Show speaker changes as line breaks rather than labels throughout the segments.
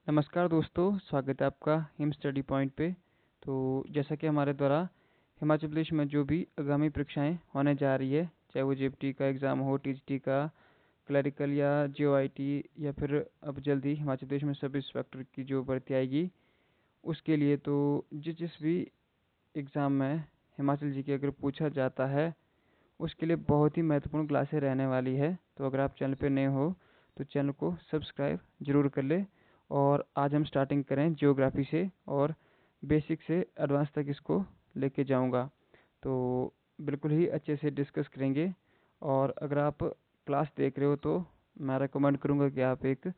नमस्कार दोस्तों, स्वागत है आपका हिम स्टडी पॉइंट पे। तो जैसा कि हमारे द्वारा हिमाचल प्रदेश में जो भी आगामी परीक्षाएं होने जा रही है, चाहे वो जेईई का एग्ज़ाम हो, टीजीटी का, क्लरिकल या जेओआईटी, या फिर अब जल्दी हिमाचल प्रदेश में सब इंस्पेक्टर की जो भर्ती आएगी उसके लिए, तो जिस जिस भी एग्ज़ाम में हिमाचल जी के अगर पूछा जाता है उसके लिए बहुत ही महत्वपूर्ण क्लासें रहने वाली है। तो अगर आप चैनल पे नए हो तो चैनल को सब्सक्राइब जरूर कर ले। और आज हम स्टार्टिंग करें जियोग्राफी से, और बेसिक से एडवांस तक इसको लेके जाऊंगा। तो बिल्कुल ही अच्छे से डिस्कस करेंगे। और अगर आप क्लास देख रहे हो तो मैं रेकमेंड करूंगा कि आप एक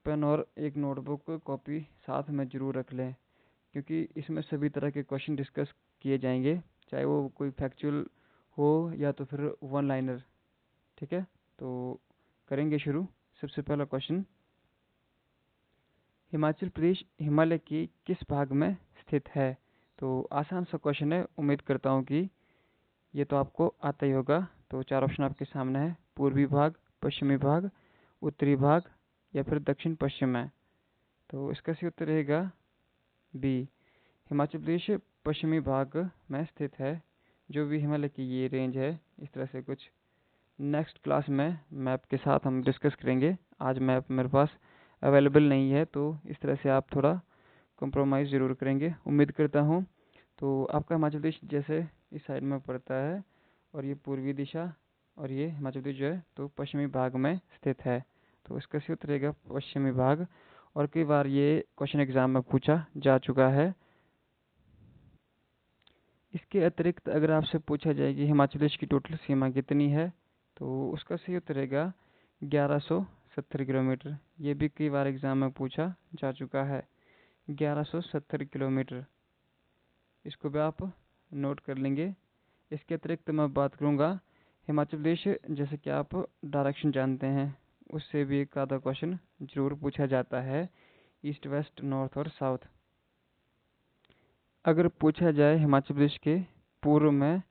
पेन और एक नोटबुक कॉपी साथ में ज़रूर रख लें, क्योंकि इसमें सभी तरह के क्वेश्चन डिस्कस किए जाएंगे, चाहे वो कोई फैक्चुअल हो या तो फिर वन लाइनर। ठीक है, तो करेंगे शुरू। सबसे पहला क्वेश्चन, हिमाचल प्रदेश हिमालय के किस भाग में स्थित है? तो आसान सा क्वेश्चन है, उम्मीद करता हूँ कि ये तो आपको आता ही होगा। तो चार ऑप्शन आपके सामने है: पूर्वी भाग, पश्चिमी भाग, उत्तरी भाग, या फिर दक्षिण पश्चिम में। तो इसका सही उत्तर रहेगा बी, हिमाचल प्रदेश पश्चिमी भाग में स्थित है। जो भी हिमालय की ये रेंज है, इस तरह से कुछ। नेक्स्ट क्लास में मैप के साथ हम डिस्कस करेंगे। आज मैप मेरे पास अवेलेबल नहीं है, तो इस तरह से आप थोड़ा कंप्रोमाइज़ ज़रूर करेंगे, उम्मीद करता हूँ। तो आपका हिमाचल प्रदेश जैसे इस साइड में पड़ता है, और ये पूर्वी दिशा, और ये हिमाचल प्रदेश जो है तो पश्चिमी भाग में स्थित है। तो इसका सही उत्तर रहेगा पश्चिमी भाग। और कई बार ये क्वेश्चन एग्जाम में पूछा जा चुका है। इसके अतिरिक्त अगर आपसे पूछा जाए कि हिमाचल प्रदेश की टोटल सीमा कितनी है, तो उसका सही उत्तर रहेगा 1170 किलोमीटर। ये भी कई बार एग्जाम में पूछा जा चुका है, 1170 किलोमीटर। इसको भी आप नोट कर लेंगे। इसके अतिरिक्त मैं बात करूँगा हिमाचल प्रदेश, जैसे कि आप डायरेक्शन जानते हैं, उससे भी एक आधा क्वेश्चन जरूर पूछा जाता है, ईस्ट वेस्ट नॉर्थ और साउथ। अगर पूछा जाए हिमाचल प्रदेश के पूर्व में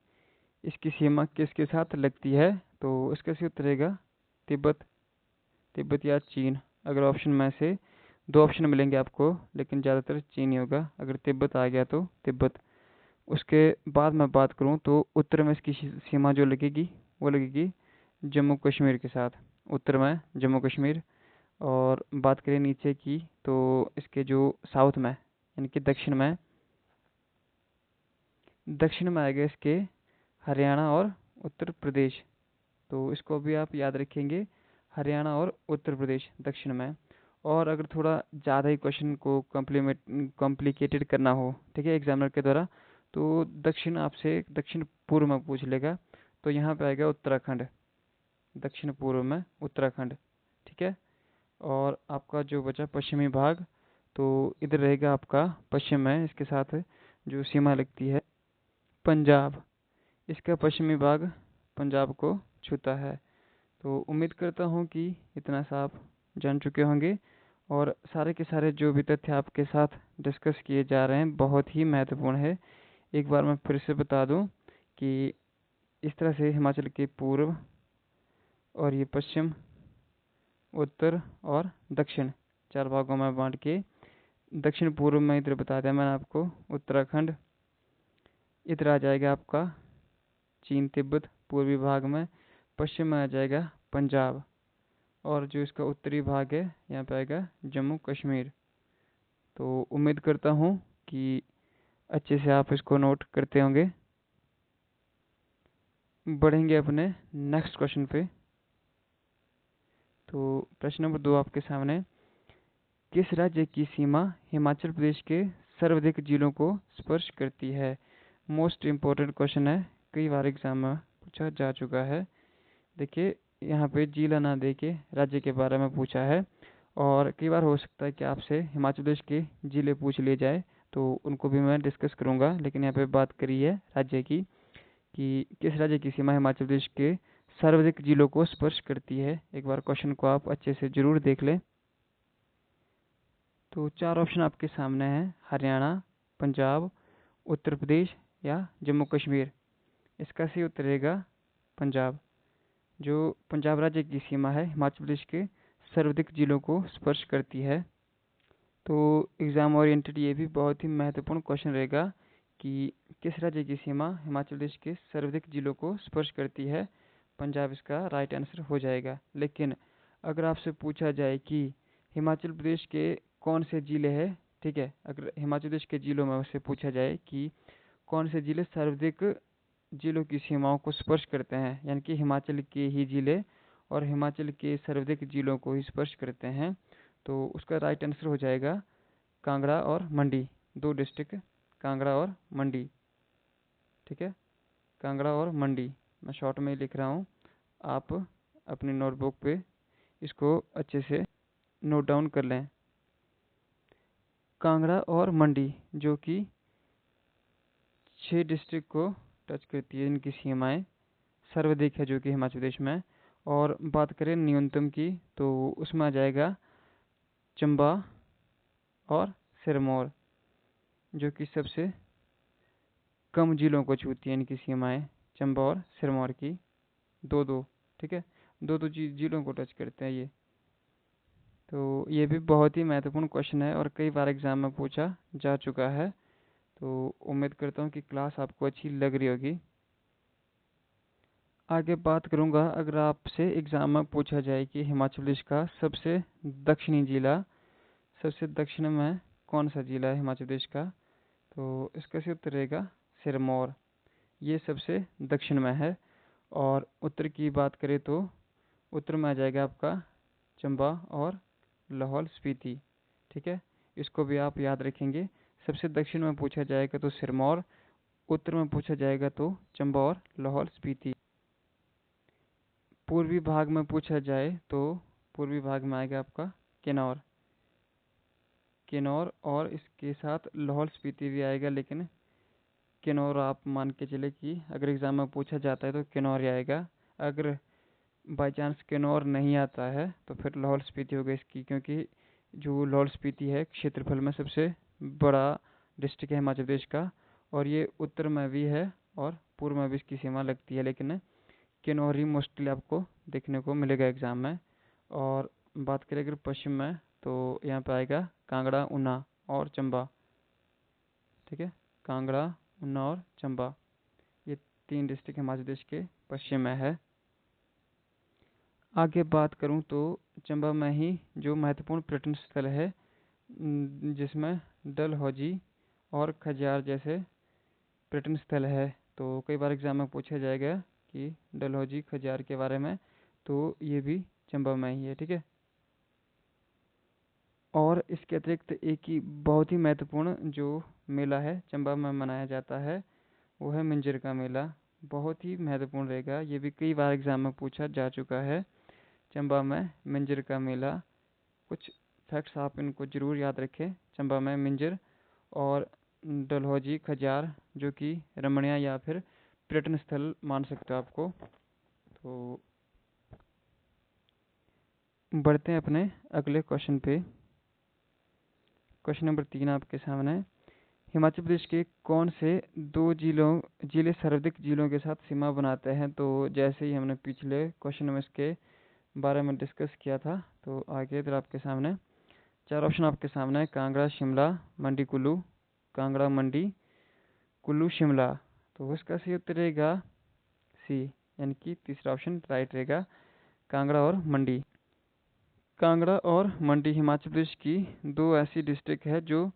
इसकी सीमा किसके साथ लगती है, तो इसका सही उत्तर रहेगा तिब्बत। तिब्बत या चीन। अगर ऑप्शन में से दो ऑप्शन मिलेंगे आपको, लेकिन ज़्यादातर चीन ही होगा। अगर तिब्बत आ गया तो तिब्बत। उसके बाद मैं बात करूं तो उत्तर में इसकी सीमा जो लगेगी वो लगेगी जम्मू कश्मीर के साथ। उत्तर में जम्मू कश्मीर। और बात करें नीचे की, तो इसके जो साउथ में यानी कि दक्षिण में आएगा इसके हरियाणा और उत्तर प्रदेश। तो इसको भी आप याद रखेंगे, हरियाणा और उत्तर प्रदेश दक्षिण में। और अगर थोड़ा ज़्यादा ही क्वेश्चन को कॉम्प्लिकेटेड करना हो, ठीक है, एग्जामिनर के द्वारा, तो दक्षिण आपसे दक्षिण पूर्व में पूछ लेगा। तो यहाँ पे आएगा उत्तराखंड, दक्षिण पूर्व में उत्तराखंड। ठीक है। और आपका जो बचा पश्चिमी भाग, तो इधर रहेगा आपका पश्चिम में, इसके साथ जो सीमा लगती है पंजाब। इसका पश्चिमी भाग पंजाब को छूता है। तो उम्मीद करता हूँ कि इतना सा आप जान चुके होंगे। और सारे के सारे जो भी तथ्य आपके साथ डिस्कस किए जा रहे हैं बहुत ही महत्वपूर्ण है। एक बार मैं फिर से बता दूं कि इस तरह से हिमाचल के पूर्व, और ये पश्चिम, उत्तर और दक्षिण, चार भागों में बांट के दक्षिण पूर्व में इधर बता दिया मैंने आपको उत्तराखंड। इधर आ जाएगा आपका चीन तिब्बत पूर्वी भाग में। पश्चिम में आ जाएगा पंजाब। और जो इसका उत्तरी भाग है, यहाँ पे आएगा जम्मू कश्मीर। तो उम्मीद करता हूँ कि अच्छे से आप इसको नोट करते होंगे। बढ़ेंगे अपने नेक्स्ट क्वेश्चन पे। तो प्रश्न नंबर 2 आपके सामने, किस राज्य की सीमा हिमाचल प्रदेश के सर्वाधिक जिलों को स्पर्श करती है? मोस्ट इम्पोर्टेंट क्वेश्चन है, कई बार एग्जाम में पूछा जा चुका है। देखिए, यहाँ पे जिला ना दे के राज्य के बारे में पूछा है। और कई बार हो सकता है कि आपसे हिमाचल प्रदेश के जिले पूछ लिए जाए, तो उनको भी मैं डिस्कस करूंगा। लेकिन यहाँ पे बात करी है राज्य की, कि किस राज्य की सीमा हिमाचल प्रदेश के सर्वाधिक जिलों को स्पर्श करती है। एक बार क्वेश्चन को आप अच्छे से जरूर देख लें। तो चार ऑप्शन आपके सामने हैं: हरियाणा, पंजाब, उत्तर प्रदेश या जम्मू कश्मीर। इसका सही उत्तर रहेगा पंजाब। जो पंजाब राज्य की सीमा है हिमाचल प्रदेश के सर्वाधिक जिलों को स्पर्श करती है। तो एग्ज़ाम ओरिएंटेड ये भी बहुत ही महत्वपूर्ण क्वेश्चन रहेगा कि किस राज्य की सीमा हिमाचल प्रदेश के सर्वाधिक जिलों को स्पर्श करती है। पंजाब इसका राइट आंसर हो जाएगा। लेकिन अगर आपसे पूछा जाए कि हिमाचल प्रदेश के कौन से जिले हैं, ठीक है, अगर हिमाचल प्रदेश के जिलों में उससे पूछा जाए कि कौन से जिले सर्वाधिक जिलों की सीमाओं को स्पर्श करते हैं, यानी कि हिमाचल के ही जिले और हिमाचल के सर्वाधिक जिलों को ही स्पर्श करते हैं, तो उसका राइट आंसर हो जाएगा कांगड़ा और मंडी। दो डिस्ट्रिक्ट, कांगड़ा और मंडी, ठीक है, कांगड़ा और मंडी। मैं शॉर्ट में लिख रहा हूँ, आप अपनी नोटबुक पे इसको अच्छे से नोट डाउन कर लें। कांगड़ा और मंडी जो कि 6 डिस्ट्रिक्ट को टच करती है, इनकी सीमाएं सर्वाधिक है जो कि हिमाचल प्रदेश में। और बात करें न्यूनतम की तो उसमें आ जाएगा चंबा और सिरमौर, जो कि सबसे कम जिलों को छूती है इनकी सीमाएं, चंबा और सिरमौर की। दो दो, ठीक है, दो दो जिलों को टच करते हैं ये। तो ये भी बहुत ही महत्वपूर्ण क्वेश्चन है और कई बार एग्जाम में पूछा जा चुका है। तो उम्मीद करता हूँ कि क्लास आपको अच्छी लग रही होगी। आगे बात करूँगा, अगर आपसे एग्जाम में पूछा जाए कि हिमाचल प्रदेश का सबसे दक्षिणी जिला, सबसे दक्षिण में कौन सा जिला है हिमाचल प्रदेश का, तो इसका सही उत्तर रहेगा सिरमौर। ये सबसे दक्षिण में है। और उत्तर की बात करें तो उत्तर में आ जाएगा आपका चंबा और लाहौल स्पीति, ठीक है, इसको भी आप याद रखेंगे। सबसे दक्षिण में पूछा जाएगा तो सिरमौर, उत्तर में पूछा जाएगा तो चंबा और लाहौल स्पीति। पूर्वी भाग में पूछा जाए तो पूर्वी भाग में आएगा आपका किन्नौर, किन्नौर और इसके साथ लाहौल स्पीति भी आएगा। लेकिन किन्नौर आप मान के चले कि अगर एग्जाम में पूछा जाता है तो किन्नौर ही आएगा। अगर बाई चांस किन्नौर नहीं आता है तो फिर लाहौल स्पीति होगा इसकी, क्योंकि जो लाहौल स्पीति है क्षेत्रफल में सबसे बड़ा डिस्ट्रिक्ट है हिमाचल प्रदेश का, और ये उत्तर में भी है और पूर्व में भी इसकी सीमा लगती है। लेकिन किन्नौर ही मोस्टली आपको देखने को मिलेगा एग्जाम में। और बात करें अगर पश्चिम में तो यहाँ पे आएगा कांगड़ा, ऊना और चंबा, ठीक है, कांगड़ा, ऊना और चंबा, ये 3 डिस्ट्रिक्ट हिमाचल प्रदेश के पश्चिम में है। आगे बात करूं तो चंबा में ही जो महत्वपूर्ण पर्यटन स्थल है, जिसमें डलहौजी और खजियार जैसे पर्यटन स्थल है। तो कई बार एग्जाम में पूछा जाएगा कि डलहौजी खजियार के बारे में, तो ये भी चंबा में ही है, ठीक है। और इसके अतिरिक्त एक ही बहुत ही महत्वपूर्ण जो मेला है चंबा में मनाया जाता है, वो है मिंजर का मेला। बहुत ही महत्वपूर्ण रहेगा, ये भी कई बार एग्जाम में पूछा जा चुका है। चंबा में मिंजर का मेला, कुछ फैक्ट्स आप इनको जरूर याद रखें। चंबा में मिंजर और डलहौजी खजियार जो कि रमणीय या फिर पर्यटन स्थल मान सकते हो आपको। तो बढ़ते हैं अपने अगले क्वेश्चन पे। क्वेश्चन नंबर 3 आपके सामने, हिमाचल प्रदेश के कौन से दो जिले सर्वाधिक जिलों के साथ सीमा बनाते हैं। तो जैसे ही हमने पिछले क्वेश्चन में इसके बारे में डिस्कस किया था, तो आगे इधर आपके सामने 4 ऑप्शन आपके सामने है, कांगड़ा, शिमला, मंडी, कुल्लू, कांगड़ा, मंडी, कुल्लू, शिमला। तो इसका सही उत्तर रहेगा सी, यानी कि तीसरा ऑप्शन राइट रहेगा, कांगड़ा और मंडी। कांगड़ा और मंडी हिमाचल प्रदेश की दो ऐसी डिस्ट्रिक्ट है जो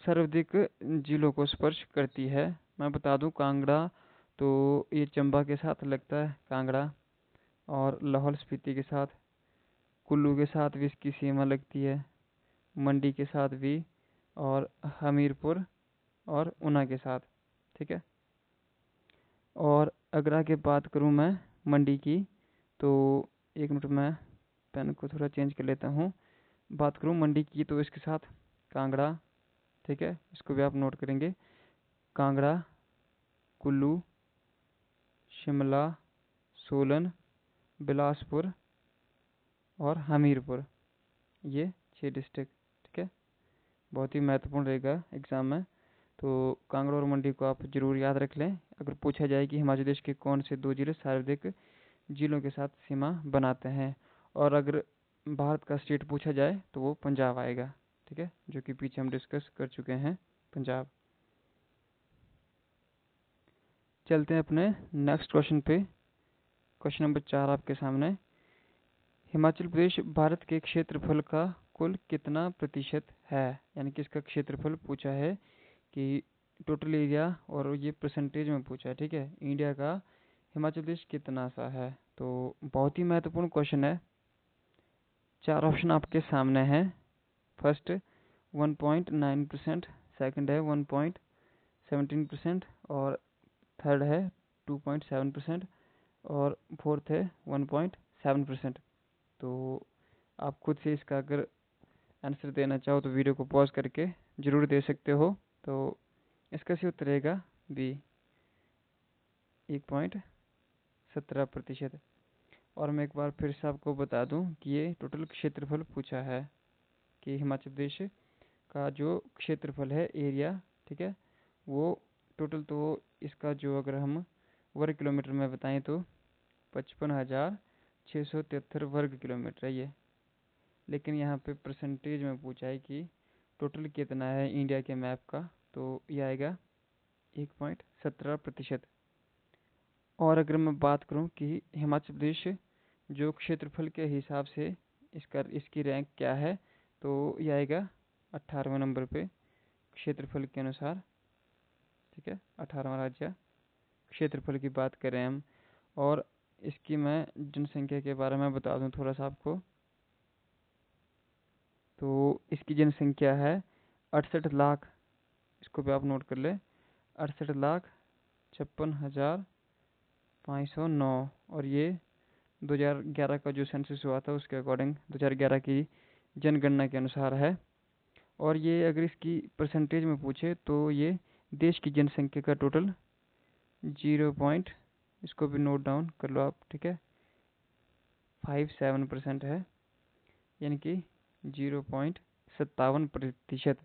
सर्वाधिक जिलों को स्पर्श करती है। मैं बता दूं, कांगड़ा तो ये चंबा के साथ लगता है कांगड़ा, और लाहौल स्पीति के साथ, कुल्लू के साथ भी इसकी सीमा लगती है, मंडी के साथ भी, और हमीरपुर और ऊना के साथ, ठीक है। और अगर आगे बात करूं मैं मंडी की, तो एक मिनट में पेन को थोड़ा चेंज कर लेता हूँ। बात करूँ मंडी की तो इसके साथ कांगड़ा, ठीक है, इसको भी आप नोट करेंगे, कांगड़ा, कुल्लू, शिमला, सोलन, बिलासपुर और हमीरपुर, ये 6 डिस्ट्रिक्ट, ठीक है, बहुत ही महत्वपूर्ण रहेगा एग्जाम में। तो कांगड़ा और मंडी को आप जरूर याद रख लें। अगर पूछा जाए कि हिमाचल प्रदेश के कौन से 2 जिले सर्वाधिक जिलों के साथ सीमा बनाते हैं, और अगर भारत का स्टेट पूछा जाए तो वो पंजाब आएगा, ठीक है। ठीक है, जो कि पीछे हम डिस्कस कर चुके हैं पंजाब। चलते हैं अपने नेक्स्ट क्वेश्चन पे। क्वेश्चन नंबर 4 आपके सामने। हिमाचल प्रदेश भारत के क्षेत्रफल का कुल कितना प्रतिशत है, यानी कि इसका क्षेत्रफल पूछा है कि टोटल एरिया, और ये परसेंटेज में पूछा है, ठीक है। इंडिया का हिमाचल प्रदेश कितना सा है, तो बहुत ही महत्वपूर्ण क्वेश्चन है। 4 ऑप्शन आपके सामने हैं। फर्स्ट 1.9%, सेकंड है 1.17%, और थर्ड है 2.7%, और फोर्थ है 1.7%। तो आप खुद से इसका अगर आंसर देना चाहो तो वीडियो को पॉज करके ज़रूर दे सकते हो। तो इसका सही उत्तर रहेगा बी, 1.17%। और मैं एक बार फिर से आपको बता दूं कि ये टोटल क्षेत्रफल पूछा है कि हिमाचल प्रदेश का जो क्षेत्रफल है, एरिया, ठीक है, वो टोटल, तो इसका जो अगर हम वर्ग किलोमीटर में बताएं तो 55,673 वर्ग किलोमीटर है ये। लेकिन यहाँ पे परसेंटेज में पूछा है कि टोटल कितना है इंडिया के मैप का, तो ये आएगा 1.17%। और अगर मैं बात करूँ कि हिमाचल प्रदेश जो क्षेत्रफल के हिसाब से इसकी रैंक क्या है, तो ये आएगा 18वें नंबर पे क्षेत्रफल के अनुसार, ठीक है। 18वां राज्य क्षेत्रफल की बात करें हम। और इसकी मैं जनसंख्या के बारे में बता दूं थोड़ा सा आपको। तो इसकी जनसंख्या है 68 लाख, इसको भी आप नोट कर ले, 68,56,509। और ये 2011 का जो सेंसस हुआ था उसके अकॉर्डिंग 2011 की जनगणना के अनुसार है। और ये अगर इसकी परसेंटेज में पूछे तो ये देश की जनसंख्या का टोटल 0. इसको भी नोट डाउन कर लो आप, ठीक है, 57% है, यानी कि 0.57%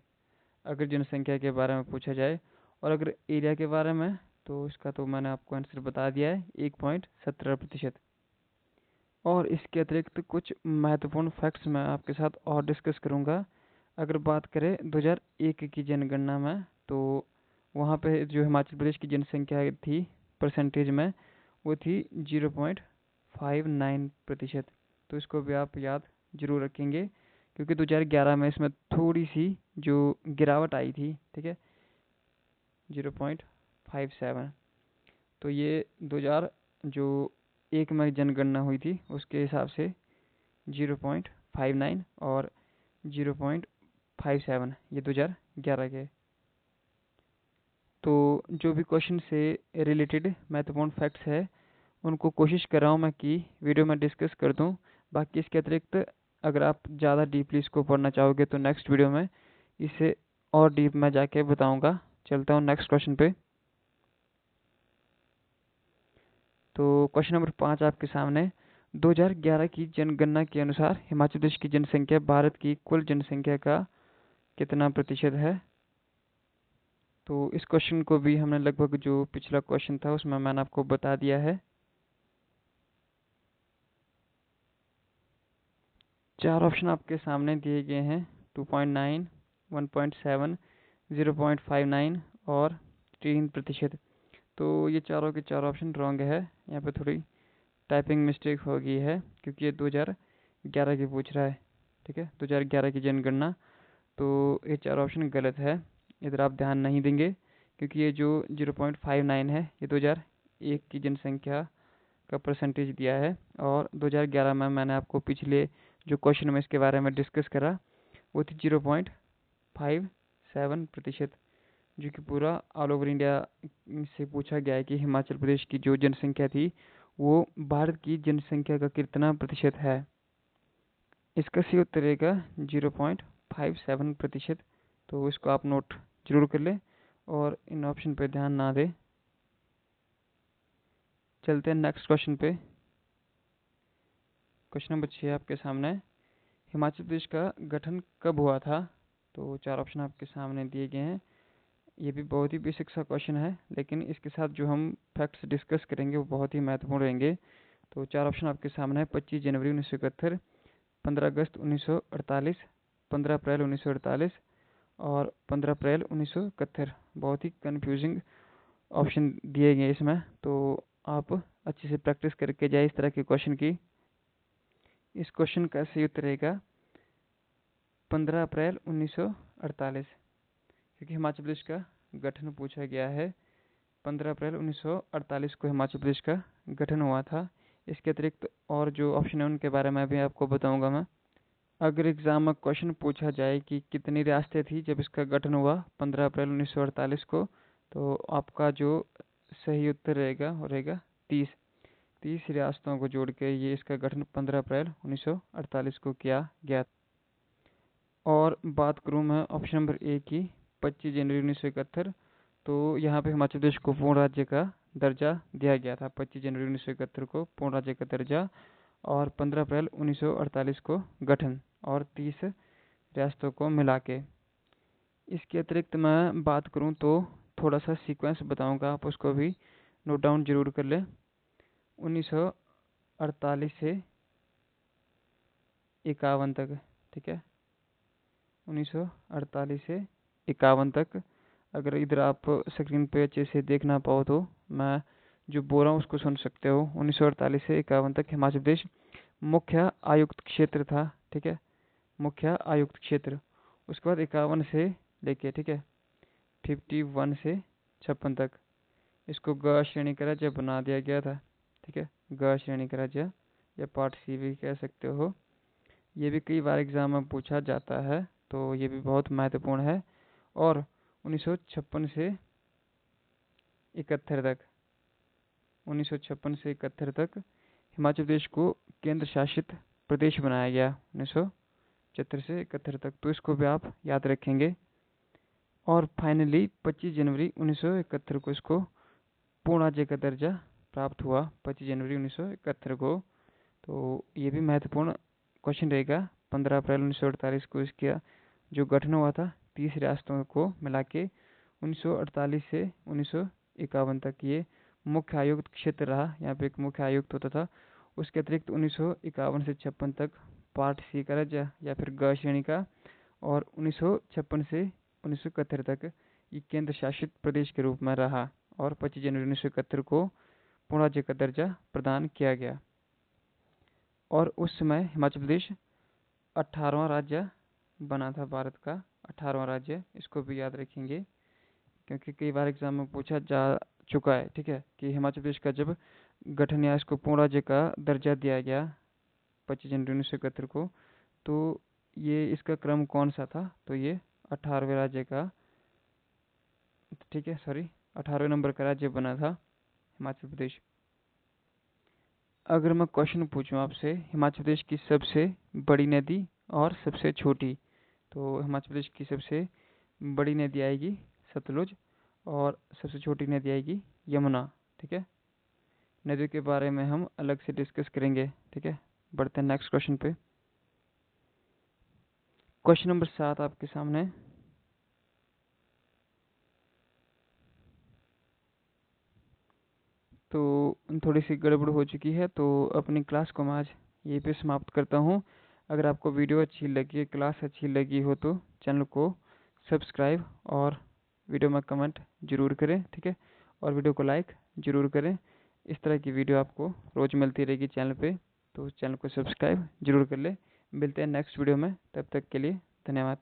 अगर जनसंख्या के बारे में पूछा जाए। और अगर एरिया के बारे में, तो इसका तो मैंने आपको आंसर बता दिया है, 1.17%। और इसके अतिरिक्त कुछ महत्वपूर्ण फैक्ट्स मैं आपके साथ और डिस्कस करूंगा। अगर बात करें 2001 की जनगणना में, तो वहाँ पे जो हिमाचल प्रदेश की जनसंख्या थी परसेंटेज में, वो थी 0.59%। तो इसको भी आप याद जरूर रखेंगे, क्योंकि 2011 में इसमें थोड़ी सी जो गिरावट आई थी, ठीक है, 0.57। तो ये 2001 में जनगणना हुई थी उसके हिसाब से 0.59 और 0.57 ये 2011 के। तो जो भी क्वेश्चन से रिलेटेड महत्वपूर्ण फैक्ट्स है उनको कोशिश कर रहा हूँ मैं कि वीडियो में डिस्कस कर दूँ। बाकी इसके अतिरिक्त अगर आप ज़्यादा डीपली इसको पढ़ना चाहोगे तो नेक्स्ट वीडियो में इसे और डीप में जाके बताऊँगा। चलता हूँ नेक्स्ट क्वेश्चन पे। तो क्वेश्चन नंबर 5 आपके सामने। 2011 की जनगणना के अनुसार हिमाचल प्रदेश की जनसंख्या भारत की कुल जनसंख्या का कितना प्रतिशत है। तो इस क्वेश्चन को भी हमने लगभग जो पिछला क्वेश्चन था उसमें मैंने आपको बता दिया है। 4 ऑप्शन आपके सामने दिए गए हैं, 2.9, 1.7, 0.59 और 3%। तो ये चारों के चार ऑप्शन रॉन्ग है। यहाँ पे थोड़ी टाइपिंग मिस्टेक हो गई है क्योंकि ये 2011 की पूछ रहा है, ठीक है, 2011 की जनगणना। तो ये चार ऑप्शन गलत है, इधर आप ध्यान नहीं देंगे, क्योंकि ये जो 0.59 है ये 2001 की जनसंख्या का परसेंटेज दिया है। और 2011 में मैंने आपको पिछले जो क्वेश्चन में इसके बारे में डिस्कस करा वो थी 0.57%, जो कि पूरा ऑल ओवर इंडिया से पूछा गया है कि हिमाचल प्रदेश की जो जनसंख्या थी वो भारत की जनसंख्या का कितना प्रतिशत है। इसका सही उत्तर रहेगा 0.57%। तो इसको आप नोट जरूर कर ले और इन ऑप्शन पे ध्यान ना दे। चलते हैं नेक्स्ट क्वेश्चन पे। क्वेश्चन नंबर 6 आपके सामने। हिमाचल प्रदेश का गठन कब हुआ था। तो 4 ऑप्शन आपके सामने दिए गए हैं। ये भी बहुत ही बेसिक सा क्वेश्चन है, लेकिन इसके साथ जो हम फैक्ट्स डिस्कस करेंगे वो बहुत ही महत्वपूर्ण रहेंगे। तो 4 ऑप्शन आपके सामने है, 25 जनवरी 1971, 15 अगस्त 1948, 15 अप्रैल 1948 और 15 अप्रैल 1971। बहुत ही कंफ्यूजिंग ऑप्शन दिए गए इसमें, तो आप अच्छे से प्रैक्टिस करके जाए इस तरह के क्वेश्चन की। इस क्वेश्चन का सही उत्तर रहेगा 15 अप्रैल 1948, क्योंकि हिमाचल प्रदेश का गठन पूछा गया है। 15 अप्रैल 1948 को हिमाचल प्रदेश का गठन हुआ था। इसके अतिरिक्त और जो ऑप्शन है उनके बारे में भी आपको बताऊंगा मैं। अगर एग्जाम में क्वेश्चन पूछा जाए कि कितनी रियासतें थी जब इसका गठन हुआ 15 अप्रैल 1948 को, तो आपका जो सही उत्तर रहेगा वो रहेगा 30 रियासतों को जोड़ के ये इसका गठन 15 अप्रैल 1948 को किया गया। और बात करूँ मैं ऑप्शन नंबर ए की, 25 जनवरी 1971, तो यहाँ पे हिमाचल प्रदेश को पूर्ण राज्य का दर्जा दिया गया था। 25 जनवरी 1971 को पूर्ण राज्य का दर्जा और 15 अप्रैल 1948 को गठन, और 30 रियासतों को मिला के। इसके अतिरिक्त मैं बात करूं तो थोड़ा सा सीक्वेंस बताऊंगा, आप उसको भी नोट डाउन जरूर कर लें। 1948 से 51 तक, ठीक है, 1948 से 51 तक। अगर इधर आप स्क्रीन पे अच्छे से देख ना पाओ तो मैं जो बोल रहा हूँ उसको सुन सकते हो। 1948 से 51 तक हिमाचल प्रदेश मुख्य आयुक्त क्षेत्र था, ठीक है, मुख्य आयुक्त क्षेत्र। उसके बाद 51 से लेके, ठीक है, 51 से 56 तक इसको ग श्रेणी का राज्य बना दिया गया था, ठीक है, ग श्रेणी का राज्य या पार्ट सी भी कह सकते हो। ये भी कई बार एग्जाम में पूछा जाता है, तो ये भी बहुत महत्वपूर्ण है। और 1956 से 71 तक, 1956 से 71 तक हिमाचल प्रदेश को केंद्र शासित प्रदेश बनाया गया 1976 से 71 तक, तो इसको भी आप याद रखेंगे। और फाइनली 25 जनवरी 1971 को इसको पूर्ण राज्य का दर्जा प्राप्त हुआ, 25 जनवरी 1971 को। तो ये भी महत्वपूर्ण क्वेश्चन रहेगा। 15 अप्रैल 1948 को इसका जो गठन हुआ था 30 रियासतों को मिला के। 1948 से 1951 तक ये मुख्य आयुक्त क्षेत्र रहा, यहाँ पे एक मुख्य आयुक्त होता था। उसके अतिरिक्त 1951 से 56 तक पार्ट सी का राज्य या फिर ग श्रेणी का, और 1956 से 1971 तक ये केंद्र शासित प्रदेश के रूप में रहा, और 25 जनवरी 1971 को पूर्ण राज्य का दर्जा प्रदान किया गया। और उस समय हिमाचल प्रदेश 18वां राज्य बना था, भारत का 18वां राज्य। इसको भी याद रखेंगे क्योंकि कई बार एग्जाम में पूछा जा चुका है, ठीक है, कि हिमाचल प्रदेश का जब गठन या इसको पूर्ण राज्य का दर्जा दिया गया 25 जनवरी 1971 को, तो ये इसका क्रम कौन सा था, तो ये 18वें राज्य का, ठीक है, सॉरी 18वें नंबर का राज्य बना था हिमाचल प्रदेश। अगर मैं क्वेश्चन पूछूं आपसे हिमाचल प्रदेश की सबसे बड़ी नदी और सबसे छोटी, तो हिमाचल प्रदेश की सबसे बड़ी नदी आएगी सतलुज, और सबसे छोटी नदी आएगी यमुना, ठीक है। नदियों के बारे में हम अलग से डिस्कस करेंगे, ठीक है। बढ़ते हैं नेक्स्ट क्वेश्चन पे। क्वेश्चन नंबर 7 आपके सामने। तो थोड़ी सी गड़बड़ हो चुकी है, तो अपनी क्लास को मैं आज यहीं पे समाप्त करता हूँ। अगर आपको वीडियो अच्छी लगी, क्लास अच्छी लगी हो तो चैनल को सब्सक्राइब और वीडियो में कमेंट जरूर करें, ठीक है, और वीडियो को लाइक जरूर करें। इस तरह की वीडियो आपको रोज़ मिलती रहेगी चैनल पे, तो चैनल को सब्सक्राइब जरूर कर ले। मिलते हैं नेक्स्ट वीडियो में, तब तक के लिए धन्यवाद।